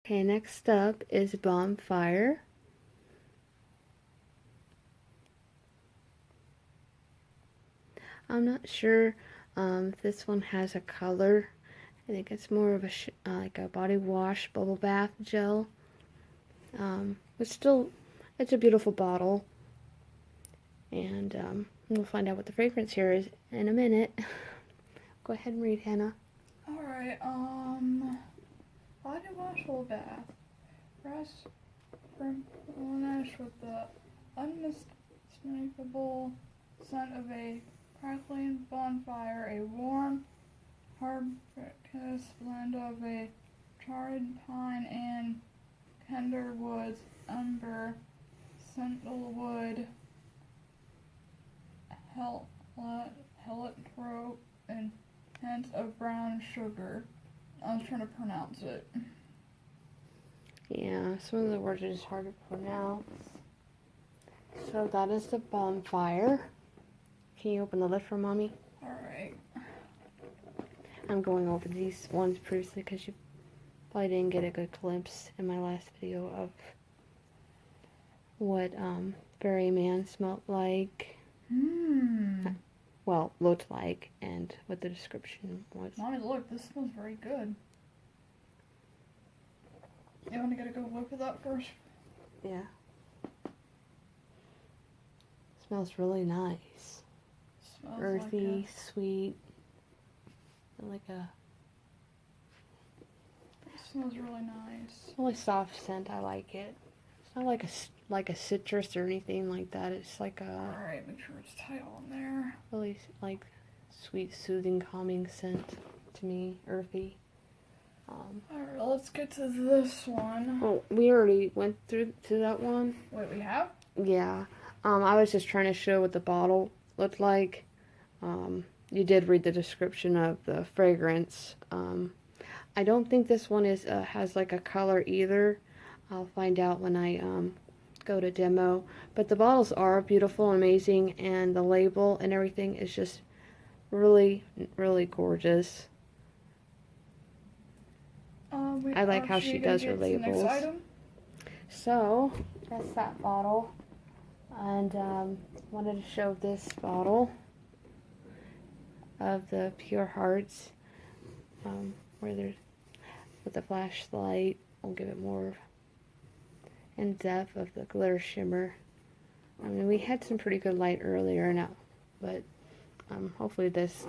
Okay, next up is Bonfire. I'm not sure if this one has a color. I think it's more of a like a body wash bubble bath gel. But still, it's a beautiful bottle. And we'll find out what the fragrance here is in a minute. Go ahead and read, Hannah. Alright, body wash or bath. Fresh replenish with the unmistakable scent of a crackling bonfire, a warm, harmonious blend of a charred pine and tender woods, umber, sandalwood, heliotrope, and hints of brown sugar. I was trying to pronounce it. Yeah, some of the words are just hard to pronounce. So that is the Bonfire. Can you open the lid for Mommy? Alright. I'm going over these ones previously because you probably didn't get a good glimpse in my last video of what Ferryman smelled like. Well, looked like, and what the description was. Mommy, look, this smells very good. You want to get a good look at that first? Yeah. Smells really nice. Smells Earthy, like sweet, like a it smells really nice. really soft scent. I like it. It's not like a citrus or anything like that. It's like a Alright, make sure it's tight on there. really like sweet, soothing, calming scent to me. Earthy. Alright, let's get to this one. Oh, we already went through to that one. Wait, we have? Yeah. I was just trying to show what the bottle looked like. You did read the description of the fragrance. I don't think this one has like a color either. I'll find out when I go to demo. But the bottles are beautiful and amazing, and the label and everything is just really, really gorgeous. I like how she does her labels. So, that's that bottle. And wanted to show this bottle of the Pure Hearts, where there's with the flashlight. I'll give it more in depth of the glitter shimmer. I mean, we had some pretty good light earlier now, but hopefully this.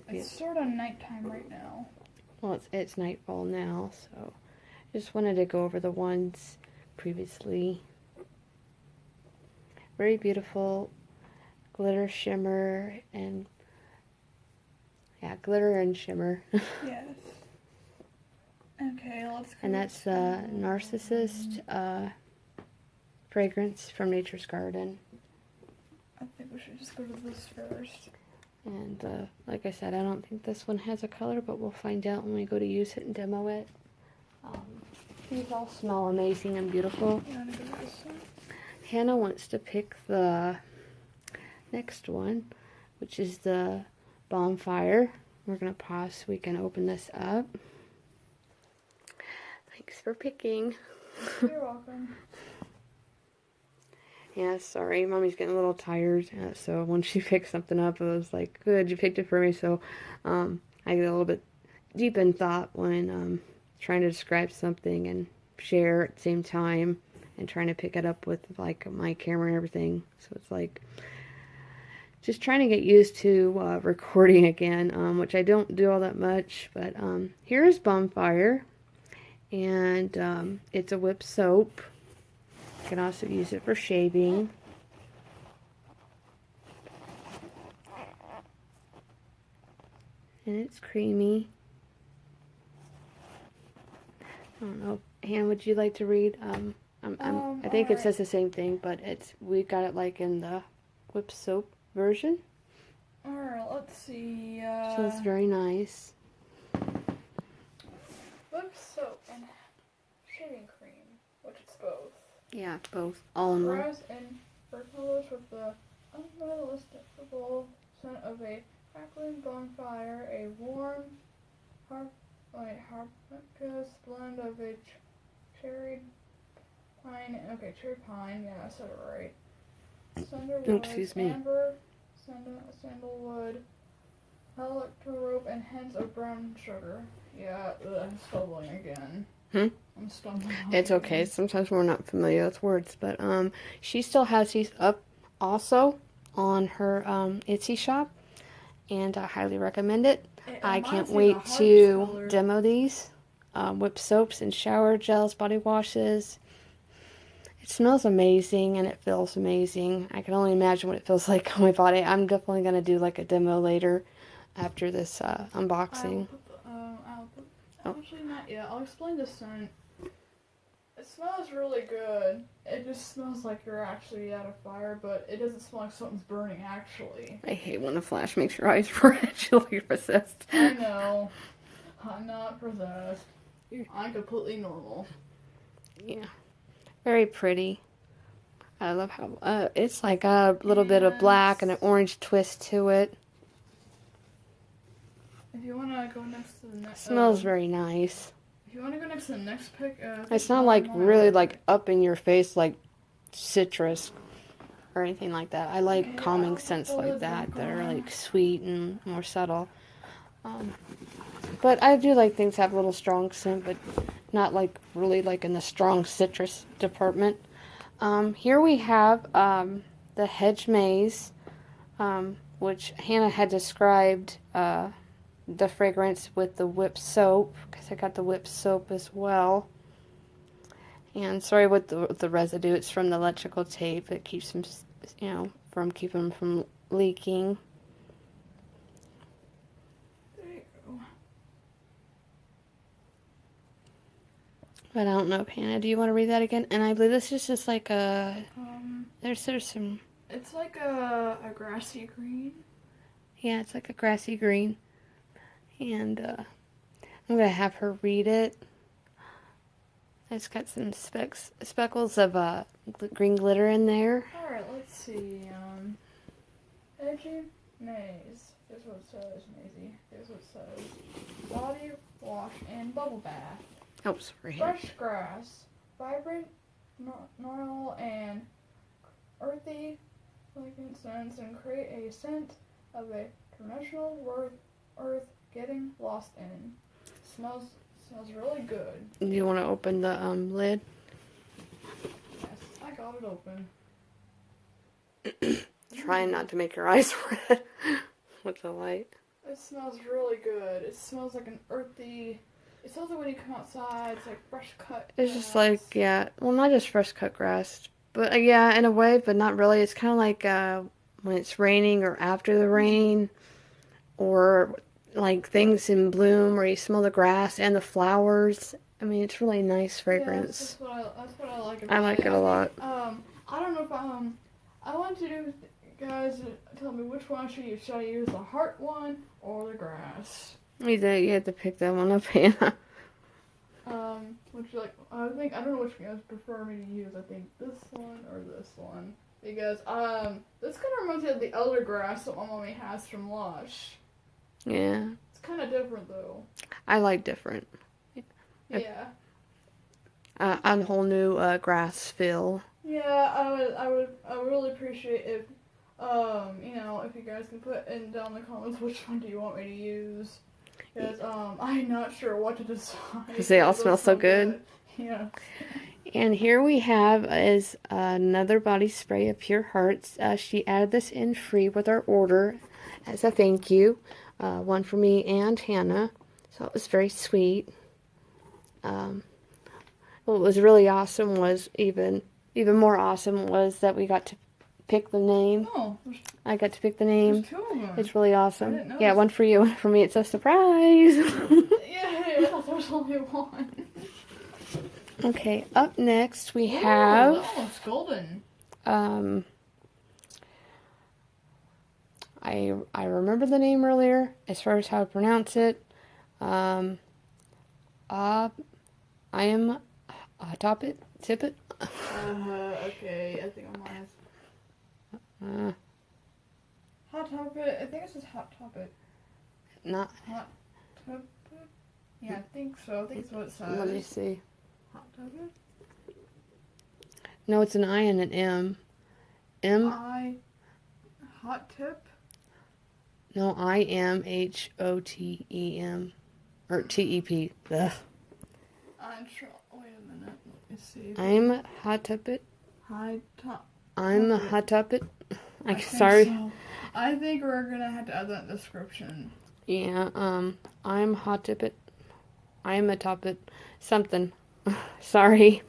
It's sort of nighttime right now. Well, it's nightfall now, so just wanted to go over the ones previously. Very beautiful glitter shimmer and glitter and shimmer. Yes. Okay, let's go. And that's the Narcissist fragrance from Nature's Garden. I think we should just go to this first. And like I said, I don't think this one has a color, but we'll find out when we go to use it and demo it. These all smell amazing and beautiful. You want to go to this one? Hannah wants to pick the next one, which is the Bonfire. We're going to pause so we can open this up. Thanks for picking. You're welcome. Yeah, sorry, Mommy's getting a little tired, so when she picked something up, I was like, good, you picked it for me. So I get a little bit deep in thought when trying to describe something and share at the same time, and trying to pick it up with like my camera and everything. So it's like just trying to get used to recording again, which I don't do all that much. But here's Bonfire, and it's a whip soap. You can also use it for shaving. And it's creamy. I don't know. Hannah, would you like to read? I think it says the same thing, but we got it like in the whip soap version. Alright, let's see. So it's very nice. Whip soap and shaving cream, which is both. Yeah, both. All in one. Press and fertilize with the unmistakable scent of a crackling bonfire, a warm, harmonious blend of a cherry pine. Okay, cherry pine. Yeah, I said it right. Oh, Cinderwood, excuse me. amber, sandalwood, electro and hints of brown sugar. Yeah, I'm stumbling again. I'm stumbling. It's okay. Again. Sometimes we're not familiar with words, but she still has these up also on her Etsy shop, and I highly recommend it. I can't wait to demo these whip soaps and shower gels, body washes. It smells amazing and it feels amazing. I can only imagine what it feels like on my body. I'm definitely going to do like a demo later after this unboxing. Actually, not yet. I'll explain the scent. It smells really good. It just smells like you're actually at a fire, but it doesn't smell like something's burning actually. I hate when a flash makes your eyes red. You're possessed. I know. I'm not possessed. I'm completely normal. Yeah. Very pretty. I love how it's like a little bit of black and an orange twist to it. If you want to go next to the next... Smells very nice. If you want to go next to the next pick... it's not like really like up in your face like citrus or anything like that. I like calming scents like that are like sweet and more subtle. But I do like things that have a little strong scent, but not like really like in the strong citrus department. Here we have the Hedge Maze, which Hannah had described the fragrance with the whip soap, because I got the whip soap as well. And sorry with the residue, it's from the electrical tape. It keeps them, from keeping them from leaking. There you go. But I don't know, Hannah, do you want to read that again? And I believe this is just like a... There's some... It's like a grassy green. Yeah, it's like a grassy green. And I'm going to have her read it. It's got some speckles of green glitter in there. Alright, let's see. Edgy Maze. Here's what it says, Maisie. Here's what it says. Body wash and bubble bath. Oh, sorry. Fresh grass. Vibrant, gnarl, and earthy frankincense, and create a scent of a traditional earth getting lost in. Smells really good. Do you want to open the lid? Yes, I got it open. Trying not to make your eyes red with the light. It smells really good. It smells like an earthy... It smells like when you come outside, it's like fresh cut It's grass. just like, yeah, well, not just fresh cut grass, but yeah, in a way, but not really. It's kind of like when it's raining or after the rain, or like things in bloom where you smell the grass and the flowers. I mean, it's really nice fragrance. Yeah, that's what I like about it. I like it a lot. I don't know if I want you guys to tell me which one should I use. Should I use the heart one or the grass? You had to pick that one up, Hannah. Which like I don't know which you guys prefer me to use. I think this one or this one, because this kind of reminds me of the elder grass that my mommy has from Lush. Yeah. It's kind of different though. I like different. Yeah. A whole new grass feel. Yeah, I would really appreciate if if you guys can put down the comments which one do you want me to use. Because I'm not sure what to decide. Because they all smell so good. Yeah. And here we have is another body spray of Pure Hearts. She added this in free with our order as a thank you. One for me and Hannah. So it was very sweet. What was really awesome was even more awesome was that we got to pick the name. Oh, I got to pick the name. there's 2 of them. It's really awesome. I didn't Yeah, notice. one for you, one for me. It's a surprise. Yeah, I thought there was only one. Okay, up next we have that one's golden. I remember the name earlier as far as how to pronounce it. I am Tippet. Okay, I think I'm on. Hot Topic. I think it says Hot Topic. Not. Hot Topic. Yeah, I think so. I think it's what it says. Let me see. Hot Topic. No, it's an I and an M. M? Hot tip? No, IMHOTEM. Or TEP. Ugh. Wait a minute. Let me see. I'm hot tuppet. High top. I'm a hot tuppet. I think Sorry. so. I think we're gonna have to add that description. Yeah, I'm hot tuppet. I'm a tuppet. Something. Sorry.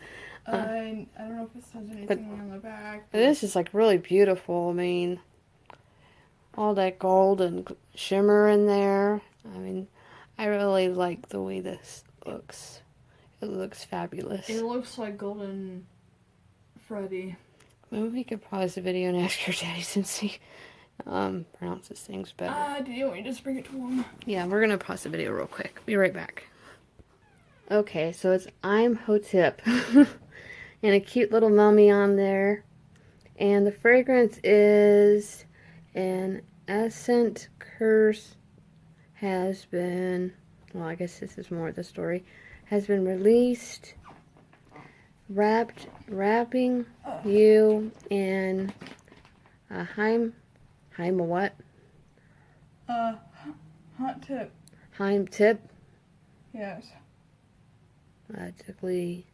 I don't know if this has anything on the back. This is like really beautiful. I mean, all that gold and shimmer in there. I mean, I really like the way this looks. It looks fabulous. It looks like Golden Freddy. Maybe we could pause the video and ask your daddy since he pronounces things better. Do you want me to just bring it to him? Yeah, we're gonna pause the video real quick. Be right back. Okay, so it's Imhotep. And a cute little mummy on there. And the fragrance is an Absinthe curse has been, well, I guess this is more of the story, has been released, wrapping you in a Heim a what? Hot tip. Heim tip. Yes. Typically,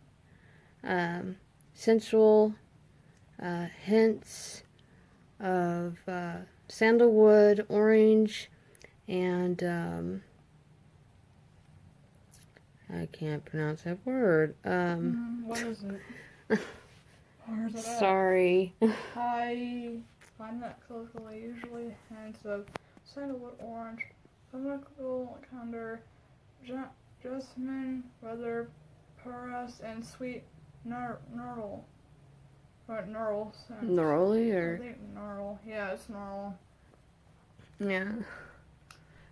sensual hints of sandalwood, orange, and I can't pronounce that word. What is it? Where's it at? Sorry. Find that closely. Usually hints of sandalwood, orange, chemical calendar, jasmine, weather, paras, and sweet knurl. Or knurl. Gnarly or? I think knurl. Yeah, it's knurl. Yeah.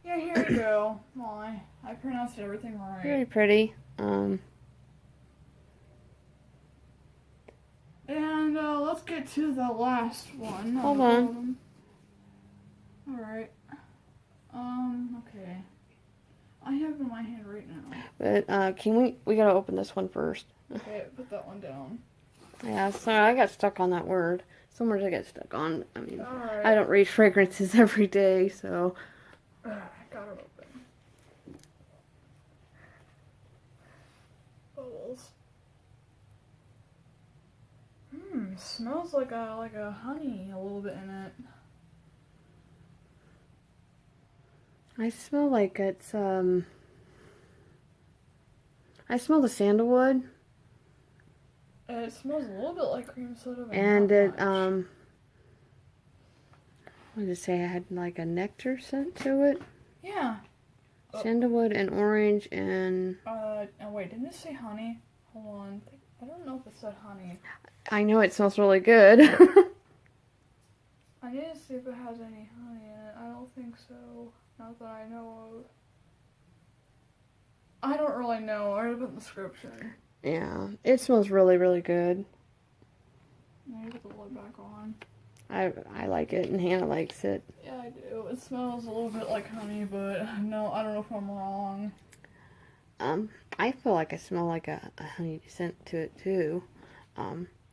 Yeah, here you go. My, I pronounced everything right. Very pretty. And let's get to the last one. Hold on. Alright. Okay. I have it in my hand right now. But can we gotta open this one first. Okay, put that one down. Yeah, sorry, I got stuck on that word. Some words I get stuck on. I mean, Alright. I don't read fragrances every day, so. I got it open. Bubbles. Smells like a honey a little bit in it. I smell like it's, I smell the sandalwood. It smells a little bit like cream soda, but And not it, much. what did it say? It had like a nectar scent to it. Yeah. Sandalwood and orange and... Oh, wait, didn't it say honey? Hold on. I don't know if it said honey. I know it smells really good. I need to see if it has any honey in it. I don't think so. Not that I know of. I don't really know. I read about the description. Yeah, it smells really, really good. Maybe put the lid back on. I like it, and Hannah likes it. Yeah, I do. It smells a little bit like honey, but no, I don't know if I'm wrong. I feel like I smell like a honey scent to it too.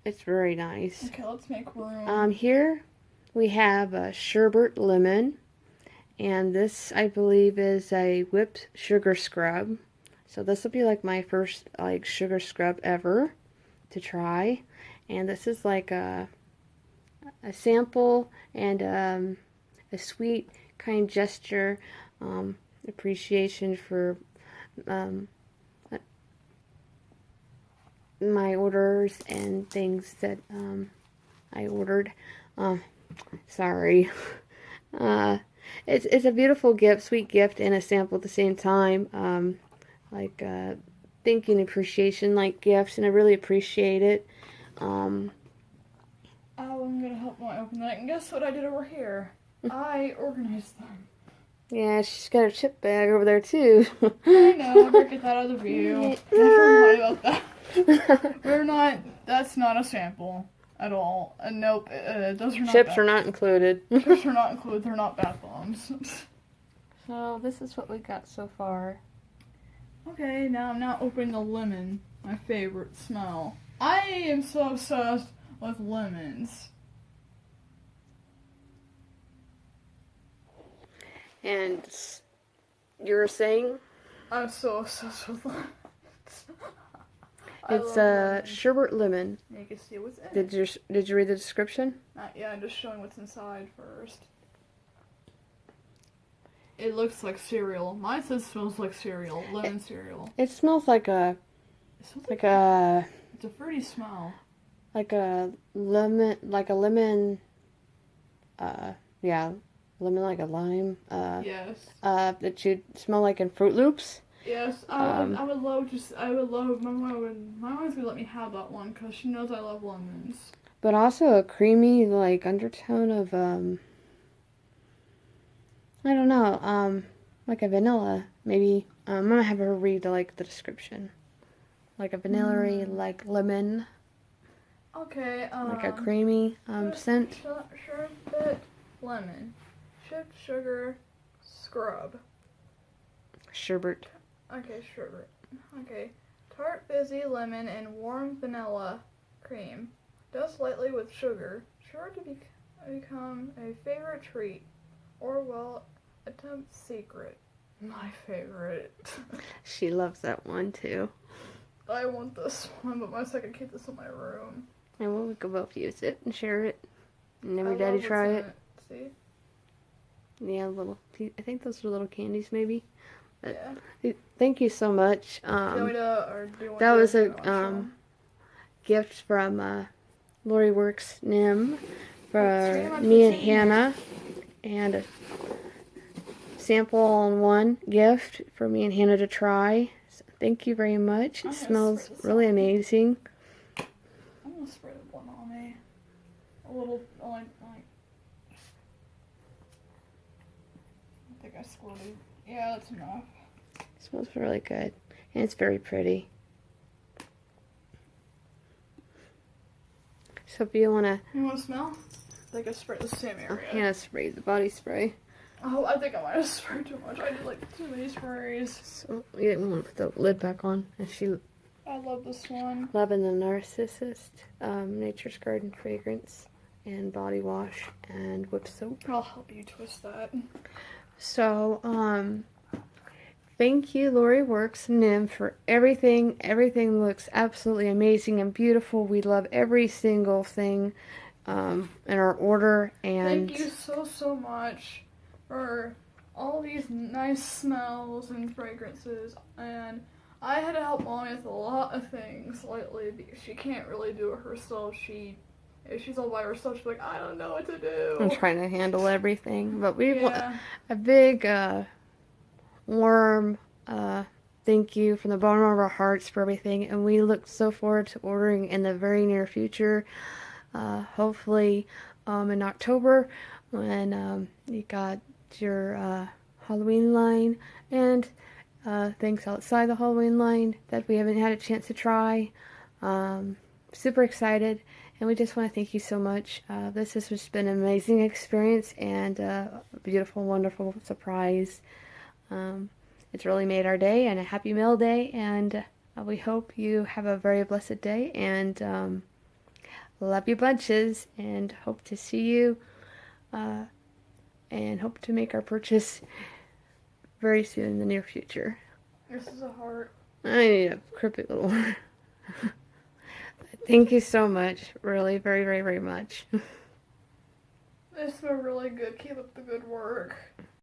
It's very nice. Okay, let's make room. Here we have a Sherbet lemon, and this I believe is a whipped sugar scrub. So this will be like my first like sugar scrub ever to try, and this is like a sample and a sweet kind gesture, appreciation for my orders and things that I ordered. Sorry. It's a beautiful gift, sweet gift, and a sample at the same time. Like thanking appreciation, like gifts, and I really appreciate it. I'm gonna help Molly open that. And guess what I did over here? I organized them. Yeah, she's got her chip bag over there too. I know, I'll get that out of the view. Never mind about that. That's not a sample at all. Nope, those are not Chips are not included. Chips are not included, they're not bath bombs. So, this is what we got so far. Okay, now I'm opening the lemon, my favorite smell. I am so obsessed with lemons. And you were saying I'm so obsessed with lemons. it's lemons. sherbet lemon. And you can see what's in Did it. you read the description? Not yet, I'm just showing what's inside first. It looks like cereal. Mine says smells like cereal. Lemon cereal. It smells like a It smells like a It's a fruity smell. like a lemon yeah, lemon like a lime. Yes. That you'd smell like in Fruit Loops. Yes, I would love my mom's gonna let me have that one because she knows I love lemons. But also a creamy like undertone of I don't know, like a vanilla maybe. I'm gonna have her read like the description. Like a vanilla-y, like lemon, Okay, like a creamy scent. Sherbet, lemon, chipped sugar, scrub. Sherbet. Okay, sherbet. Okay, tart fizzy lemon and warm vanilla cream. Dust lightly with sugar. Sure to become a favorite treat. Or, well, attempt secret. My favorite. She loves that one too. I want this one, but my second keep this in my room. And we could both use it and share it. And then I my daddy love try what's it. in it. Yeah, I think those are little candies maybe. See? But Yeah. thank you so much. Do you want me to, or do you want That to was do a gift from Loreworks Nim for me and Hannah, and a sample on one gift for me and Hannah to try. So thank you very much. It smells really amazing. I'm gonna spray the one on me. A little, like. I think I squirted. Yeah, that's enough. It smells really good, and it's very pretty. So if you want to... You want to smell? I think I sprayed the same area. Hannah sprayed the body spray. Oh, I think I might have sprayed too much. I did like too many sprays. So we didn't want to put the lid back on. And she I love this one. Loving the Narcissist, Nature's Garden fragrance, and body wash, and whip soap. I'll help you twist that. So, thank you, Loreworks Nim, for everything. Everything looks absolutely amazing and beautiful. We love every single thing in our order. And thank you so much for all these nice smells and fragrances. And I had to help Mommy with a lot of things lately because she can't really do it herself. If she's all by herself, she's like, I don't know what to do. I'm trying to handle everything. But we want Yeah. a big, warm thank you from the bottom of our hearts for everything. And we look so forward to ordering in the very near future. Hopefully in October when you got your Halloween line. And things outside the Halloween line that we haven't had a chance to try. Super excited. And we just want to thank you so much. This has just been an amazing experience and a beautiful, wonderful surprise. It's really made our day and a happy mail day. And we hope you have a very blessed day. And love you bunches. And hope to see you. And hope to make our purchase very soon in the near future. This is a heart. I need a creepy little one. Thank you so much. Really, very, very, very much. They smell really good. Keep up the good work.